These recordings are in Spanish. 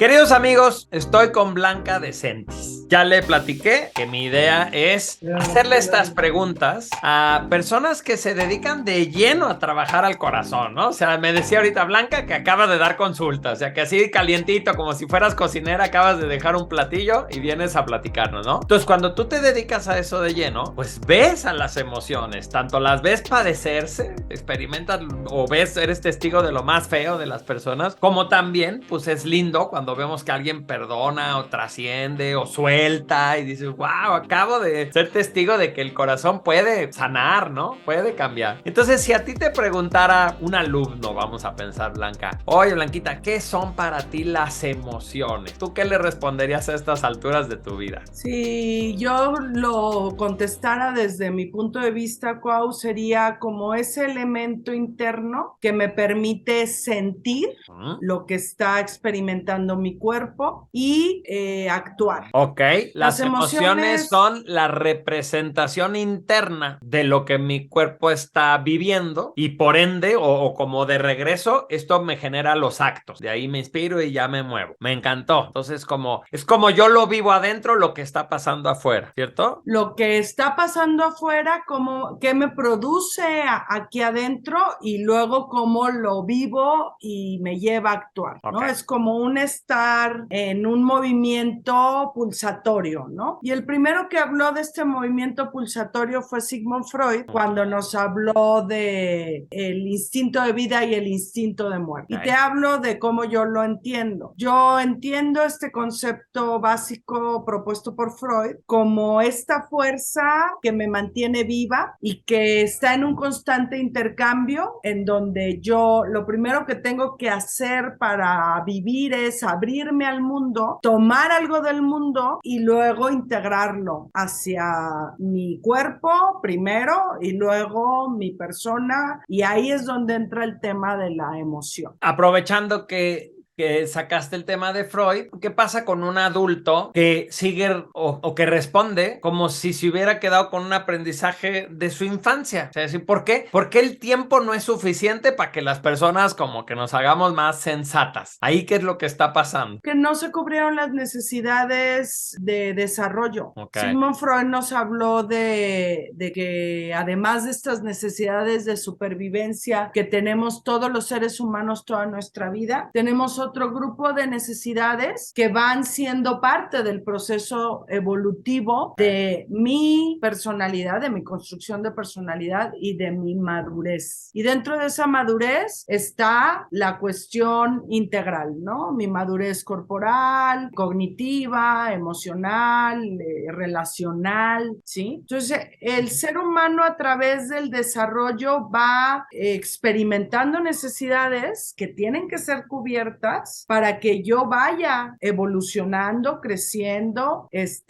Queridos amigos, estoy con Blanca de Sentis. Ya le platiqué que mi idea es hacerle estas preguntas a personas que se dedican de lleno a trabajar al corazón, ¿no? O sea, me decía ahorita Blanca que acaba de dar consulta, o sea, que así calientito, como si fueras cocinera, acabas de dejar un platillo y vienes a platicarnos, ¿no? Entonces, cuando tú te dedicas a eso de lleno, pues ves a las emociones, tanto las ves padecerse, experimentas o ves, eres testigo de lo más feo de las personas, como también, pues es lindo cuando vemos que alguien perdona o trasciende o suelta y dices, wow, acabo de ser testigo de que el corazón puede sanar, ¿no? Puede cambiar. Entonces, si a ti te preguntara un alumno, vamos a pensar, Blanca, oye, Blanquita, ¿qué son para ti las emociones? ¿Tú qué le responderías a estas alturas de tu vida? Si yo lo contestara desde mi punto de vista, Cuau, sería como ese elemento interno que me permite sentir lo que está experimentando mi cuerpo y actuar. Ok, las emociones son la representación interna de lo que mi cuerpo está viviendo y por ende, o como de regreso, esto me genera los actos. De ahí me inspiro y ya me muevo. Me encantó. Entonces, es como yo lo vivo adentro, lo que está pasando afuera, ¿cierto? Lo que está pasando afuera, como qué me produce aquí adentro y luego cómo lo vivo y me lleva a actuar, ¿no? Okay. Es como un estar en un movimiento pulsatorio, ¿no? Y el primero que habló de este movimiento pulsatorio fue Sigmund Freud, cuando nos habló de el instinto de vida y el instinto de muerte. Okay. Y te hablo de cómo yo lo entiendo. Yo entiendo este concepto básico propuesto por Freud como esta fuerza que me mantiene viva y que está en un constante intercambio en donde yo lo primero que tengo que hacer para vivir es abrirme al mundo, tomar algo del mundo y luego integrarlo hacia mi cuerpo primero y luego mi persona, y ahí es donde entra el tema de la emoción. Aprovechando que sacaste el tema de Freud, ¿qué pasa con un adulto que sigue o que responde como si se hubiera quedado con un aprendizaje de su infancia? O sea, ¿por qué? Porque el tiempo no es suficiente para que las personas como que nos hagamos más sensatas. Ahí, ¿qué es lo que está pasando? Que no se cubrieron las necesidades de desarrollo. Okay. Sigmund Freud nos habló de que además de estas necesidades de supervivencia que tenemos todos los seres humanos toda nuestra vida, tenemos otro grupo de necesidades que van siendo parte del proceso evolutivo de mi personalidad, de mi construcción de personalidad y de mi madurez. Y dentro de esa madurez está la cuestión integral, ¿no? Mi madurez corporal, cognitiva, emocional, relacional, ¿sí? Entonces, el ser humano a través del desarrollo va experimentando necesidades que tienen que ser cubiertas para que yo vaya evolucionando, creciendo,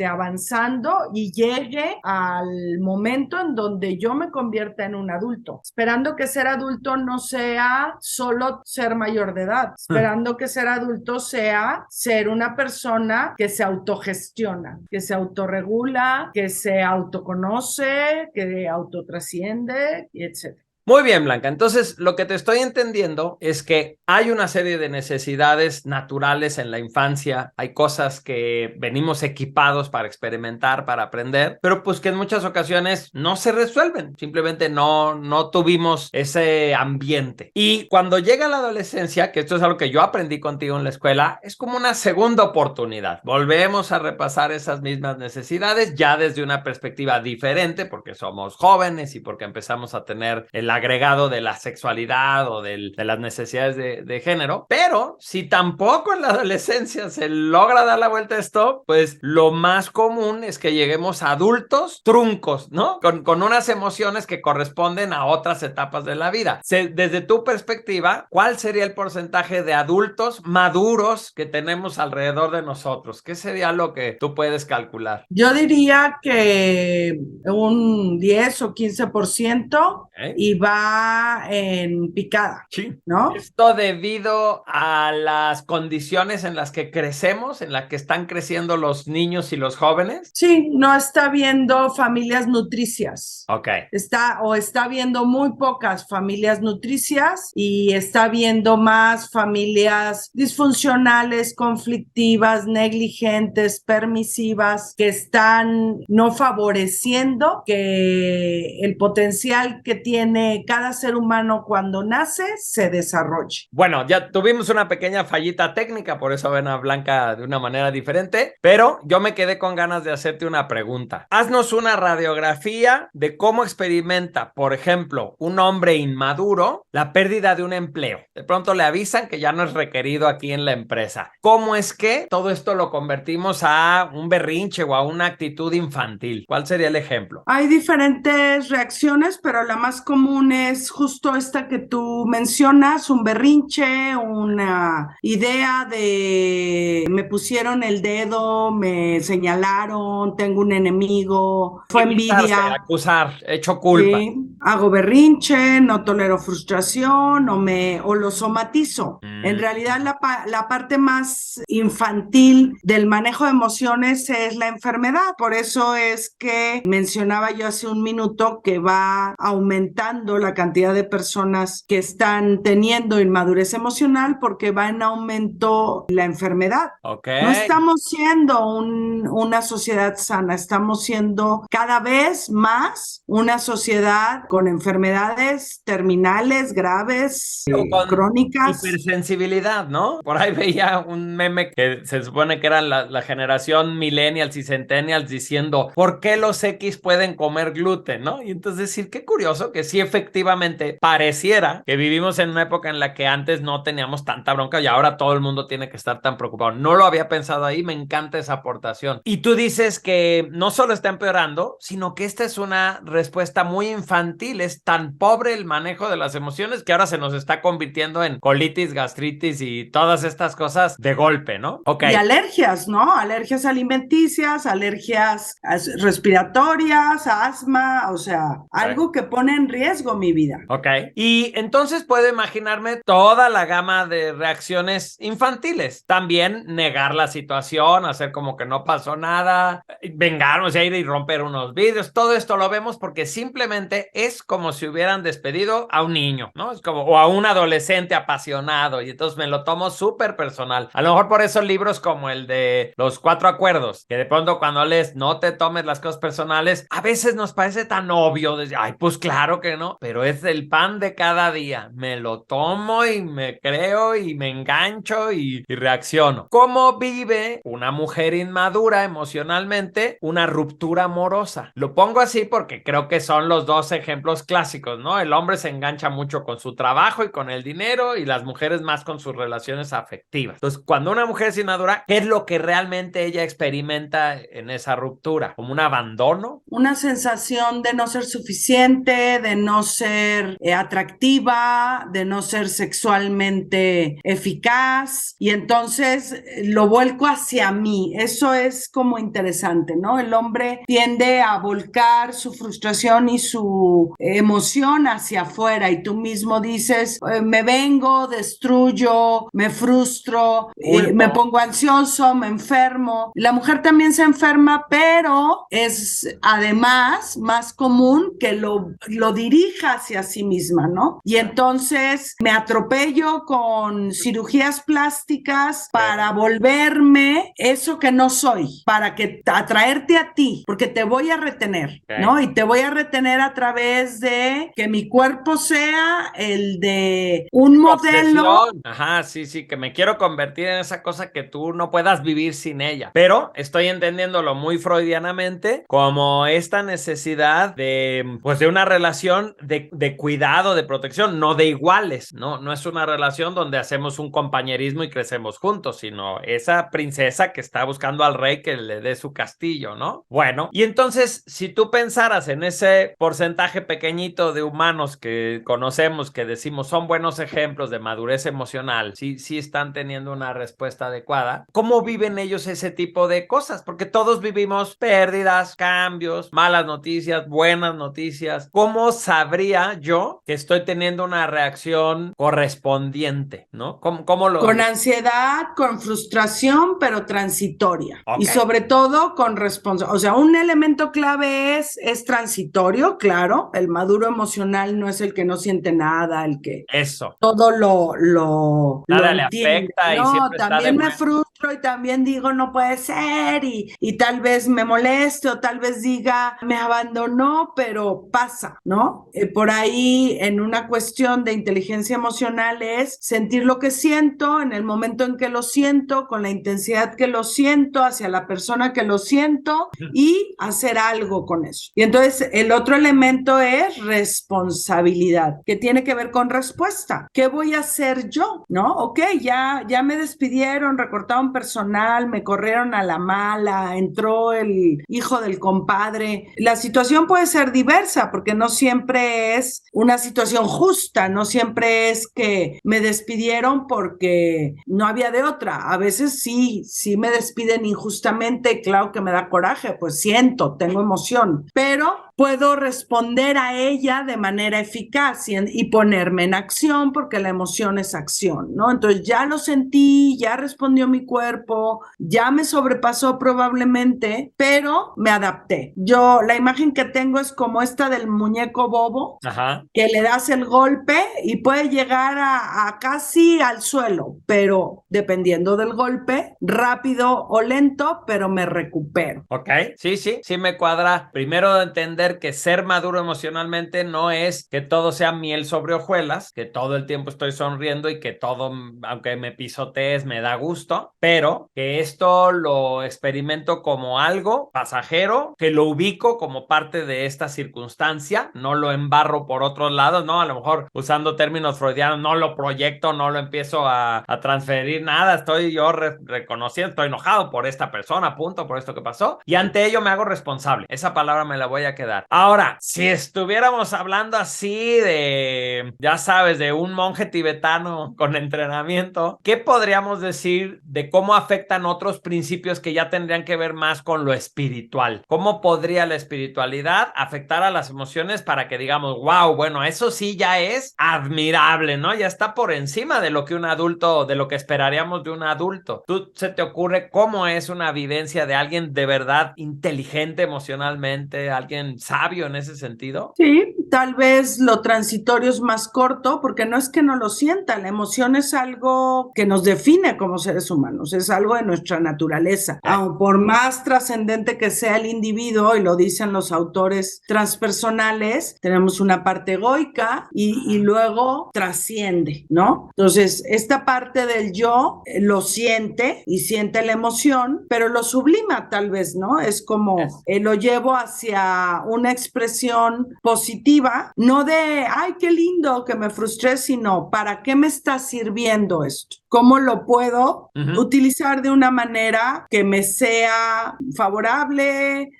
avanzando y llegue al momento en donde yo me convierta en un adulto, esperando que ser adulto no sea solo ser mayor de edad, esperando que ser adulto sea ser una persona que se autogestiona, que se autorregula, que se autoconoce, que autotrasciende, etc. Muy bien, Blanca. Entonces, lo que te estoy entendiendo es que hay una serie de necesidades naturales en la infancia, hay cosas que venimos equipados para experimentar, para aprender, pero pues que en muchas ocasiones no se resuelven, simplemente no tuvimos ese ambiente. Y cuando llega la adolescencia, que esto es algo que yo aprendí contigo en la escuela, es como una segunda oportunidad. Volvemos a repasar esas mismas necesidades ya desde una perspectiva diferente, porque somos jóvenes y porque empezamos a tener el agregado de la sexualidad o de las necesidades de género, pero si tampoco en la adolescencia se logra dar la vuelta a esto, pues lo más común es que lleguemos a adultos truncos, ¿no? Con unas emociones que corresponden a otras etapas de la vida. Desde tu perspectiva, ¿cuál sería el porcentaje de adultos maduros que tenemos alrededor de nosotros? ¿Qué sería lo que tú puedes calcular? Yo diría que un 10 o 15%, y va en picada. Sí. ¿No? Esto debido a las condiciones en las que crecemos, en las que están creciendo los niños y los jóvenes. Sí, no está viendo familias nutricias. Ok. Está viendo muy pocas familias nutricias y está viendo más familias disfuncionales, conflictivas, negligentes, permisivas, que están no favoreciendo que el potencial que tiene cada ser humano cuando nace se desarrolle. Bueno, ya tuvimos una pequeña fallita técnica, por eso ven a Blanca de una manera diferente, pero yo me quedé con ganas de hacerte una pregunta. Haznos una radiografía de cómo experimenta, por ejemplo, un hombre inmaduro la pérdida de un empleo. De pronto le avisan que ya no es requerido aquí en la empresa. ¿Cómo es que todo esto lo convertimos a un berrinche o a una actitud infantil? ¿Cuál sería el ejemplo? Hay diferentes reacciones, pero la más común es justo esta que tú mencionas, un berrinche, una idea de me pusieron el dedo, me señalaron, tengo un enemigo, fue envidia. Acusar, hecho culpa. Sí, hago berrinche, no tolero frustración o lo somatizo. En realidad la parte más infantil del manejo de emociones es la enfermedad. Por eso es que mencionaba yo hace un minuto que va aumentando la cantidad de personas que están teniendo inmadurez emocional porque va en aumento la enfermedad. Okay. No estamos siendo una sociedad sana, estamos siendo cada vez más una sociedad con enfermedades terminales, graves, crónicas. Hipersensibilidad, ¿no? Por ahí veía un meme que se supone que era la generación millennials y centennials diciendo, ¿por qué los X pueden comer gluten, no? Y entonces decir, qué curioso que sí efectivamente pareciera que vivimos en una época en la que antes no teníamos tanta bronca y ahora todo el mundo tiene que estar tan preocupado. No lo había pensado ahí, me encanta esa aportación. Y tú dices que no solo está empeorando, sino que esta es una respuesta muy infantil, es tan pobre el manejo de las emociones que ahora se nos está convirtiendo en colitis, gastritis y todas estas cosas de golpe, ¿no? Okay. Y alergias, ¿no? Alergias alimenticias, alergias respiratorias, asma, o sea, algo que pone en riesgo mi vida. Ok. Y entonces puedo imaginarme toda la gama de reacciones infantiles. También negar la situación, hacer como que no pasó nada, vengarnos, ir y romper unos vidrios. Todo esto lo vemos porque simplemente es como si hubieran despedido a un niño, ¿no? Es como, o a un adolescente apasionado, y entonces me lo tomo súper personal. A lo mejor por eso libros como el de Los 4 Acuerdos, que de pronto cuando lees no te tomes las cosas personales, a veces nos parece tan obvio, de, ay, pues claro que no, pero es el pan de cada día. Me lo tomo y me creo y me engancho y reacciono. ¿Cómo vive una mujer inmadura emocionalmente una ruptura amorosa? Lo pongo así porque creo que son los dos ejemplos clásicos, ¿no? El hombre se engancha mucho con su trabajo y con el dinero y las mujeres más con sus relaciones afectivas. Entonces, cuando una mujer es inmadura, ¿qué es lo que realmente ella experimenta en esa ruptura? ¿Como un abandono? Una sensación de no ser suficiente, de no ser atractiva, de no ser sexualmente eficaz, y entonces lo vuelco hacia mí. Eso es como interesante, ¿no? El hombre tiende a volcar su frustración y su emoción hacia afuera, y tú mismo dices, me vengo, destruyo, me frustro, me pongo ansioso, me enfermo. La mujer también se enferma, pero es además más común que lo dirija hacia sí misma, ¿no? Y entonces me atropello con cirugías plásticas para volverme eso que no soy, para atraerte a ti, porque te voy a retener, ¿no? Y te voy a retener a través de que mi cuerpo sea el de un modelo. Ajá, sí, que me quiero convertir en esa cosa que tú no puedas vivir sin ella. Pero estoy entendiéndolo muy freudianamente como esta necesidad de, pues, de una relación de cuidado, de protección, no de iguales, ¿no? No es una relación donde hacemos un compañerismo y crecemos juntos, sino esa princesa que está buscando al rey que le dé su castillo, ¿no? Bueno, y entonces, si tú pensaras en ese porcentaje pequeñito de humanos que conocemos, que decimos son buenos ejemplos de madurez emocional, sí están teniendo una respuesta adecuada, ¿cómo viven ellos ese tipo de cosas? Porque todos vivimos pérdidas, cambios, malas noticias, buenas noticias. ¿Cómo saber sabría yo que estoy teniendo una reacción correspondiente, ¿no? ¿Cómo lo...? Con ansiedad, con frustración, pero transitoria. Okay. Y sobre todo con responsabilidad. O sea, un elemento clave es transitorio, claro. El maduro emocional no es el que no siente nada, el que eso. todo lo Nada le entiende. afecta y siempre está también de me buen... frustro y también digo no puede ser y tal vez me moleste o tal vez diga me abandonó, pero pasa, ¿no? Por ahí en una cuestión de inteligencia emocional es sentir lo que siento en el momento en que lo siento, con la intensidad que lo siento, hacia la persona que lo siento y hacer algo con eso. Y entonces el otro elemento es responsabilidad, que tiene que ver con respuesta. ¿Qué voy a hacer yo? ¿No? Ok, ya me despidieron, recortaron personal, me corrieron a la mala, entró el hijo del compadre. La situación puede ser diversa porque no siempre es una situación justa, no siempre es que me despidieron porque no había de otra. A veces sí me despiden injustamente, claro que me da coraje, pues siento, tengo emoción, pero puedo responder a ella de manera eficaz y ponerme en acción porque la emoción es acción, ¿no? Entonces ya lo sentí, ya respondió mi cuerpo, ya me sobrepasó probablemente, pero me adapté. Yo, la imagen que tengo es como esta del muñeco bobo, Ajá, que le das el golpe y puede llegar a casi al suelo, pero dependiendo del golpe, rápido o lento, pero me recupero. ok, sí me cuadra. Primero entender que ser maduro emocionalmente no es que todo sea miel sobre hojuelas, que todo el tiempo estoy sonriendo y que todo, aunque me pisotees, me da gusto, pero que esto lo experimento como algo pasajero, que lo ubico como parte de esta circunstancia, no lo embarro por otros lados, no, a lo mejor usando términos freudianos, no lo proyecto, no lo empiezo a transferir nada, estoy yo reconociendo, estoy enojado por esta persona, punto, por esto que pasó, y ante ello me hago responsable. Esa palabra me la voy a quedar. Ahora, si estuviéramos hablando así de, ya sabes, de un monje tibetano con entrenamiento, ¿qué podríamos decir de cómo afectan otros principios que ya tendrían que ver más con lo espiritual? ¿Cómo podría la espiritualidad afectar a las emociones para que digamos, wow, bueno, eso sí ya es admirable, ¿no? Ya está por encima de lo que un adulto, de lo que esperaríamos de un adulto. ¿Tú se te ocurre cómo es una vivencia de alguien de verdad inteligente emocionalmente, alguien sabio en ese sentido? Sí, tal vez lo transitorio es más corto porque no es que no lo sienta, la emoción es algo que nos define como seres humanos, es algo de nuestra naturaleza. Aun por más trascendente que sea el individuo, y lo dicen los autores transpersonales, tenemos una parte egoica y luego trasciende, ¿no? Entonces, esta parte del yo lo siente y siente la emoción, pero lo sublima tal vez, ¿no? Es como lo llevo hacia una expresión positiva, no de, ay, qué lindo que me frustré, sino, ¿para qué me está sirviendo esto? ¿Cómo lo puedo utilizar de una manera que me sea favorable,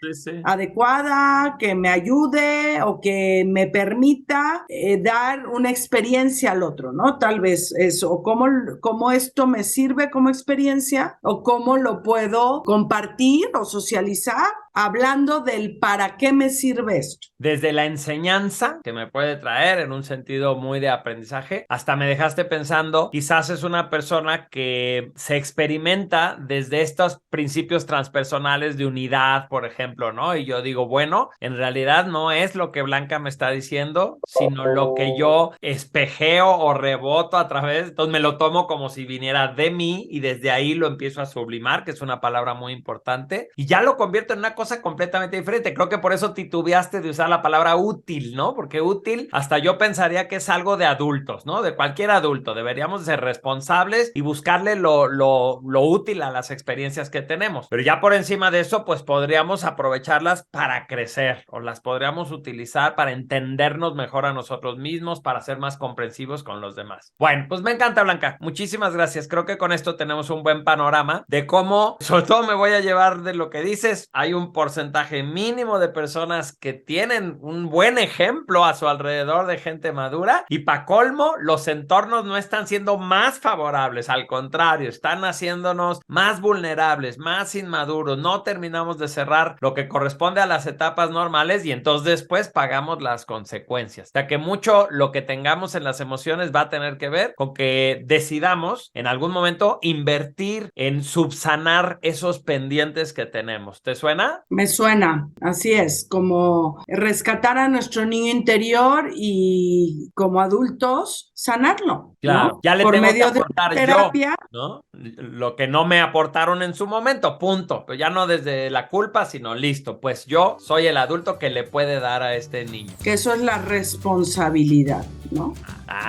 adecuada, que me ayude o que me permita dar una experiencia al otro, ¿no? Tal vez eso, cómo esto me sirve como experiencia o cómo lo puedo compartir o socializar hablando del para qué me sirve esto. Desde la enseñanza que me puede traer en un sentido muy de aprendizaje, hasta me dejaste pensando, quizás es una persona que se experimenta desde estos principios transpersonales de unidad, por ejemplo, ¿no? Y yo digo, bueno, en realidad no es lo que Blanca me está diciendo, sino lo que yo espejeo o reboto a través, entonces me lo tomo como si viniera de mí y desde ahí lo empiezo a sublimar, que es una palabra muy importante, y ya lo convierto en una cosa completamente diferente. Creo que por eso titubeaste de usar la palabra útil, ¿no? Porque útil, hasta yo pensaría que es algo de adultos, ¿no? De cualquier adulto. Deberíamos ser responsables y buscarle lo útil a las experiencias que tenemos. Pero ya por encima de eso, pues podríamos aprovecharlas para crecer o las podríamos utilizar para entendernos mejor a nosotros mismos, para ser más comprensivos con los demás. Bueno, pues me encanta, Blanca. Muchísimas gracias. Creo que con esto tenemos un buen panorama de cómo, sobre todo me voy a llevar de lo que dices, hay un porcentaje mínimo de personas que tienen un buen ejemplo a su alrededor de gente madura y para colmo los entornos no están siendo más favorables responsables, al contrario, están haciéndonos más vulnerables, más inmaduros, no terminamos de cerrar lo que corresponde a las etapas normales y entonces después pagamos las consecuencias. O sea que mucho lo que tengamos en las emociones va a tener que ver con que decidamos en algún momento invertir en subsanar esos pendientes que tenemos. ¿Te suena? Me suena, así es, como rescatar a nuestro niño interior y como adultos sanarlo, claro, ¿no? ya le Por tengo medio que aportar de terapia, yo, ¿no? Lo que no me aportaron en su momento, punto. Pero ya no desde la culpa, sino listo, pues yo soy el adulto que le puede dar a este niño. que eso es la responsabilidad, ¿no?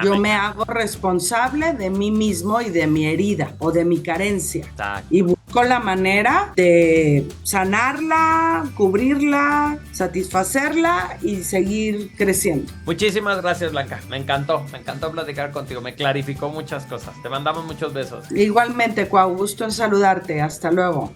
Yo me hago responsable de mí mismo y de mi herida o de mi carencia. Exacto. Y busco la manera de sanarla, cubrirla, satisfacerla y seguir creciendo. Muchísimas gracias, Blanca. Me encantó platicar contigo. Me clarificó muchas cosas. Te mandamos muchos besos. Igualmente, Cuau, gusto en saludarte. Hasta luego.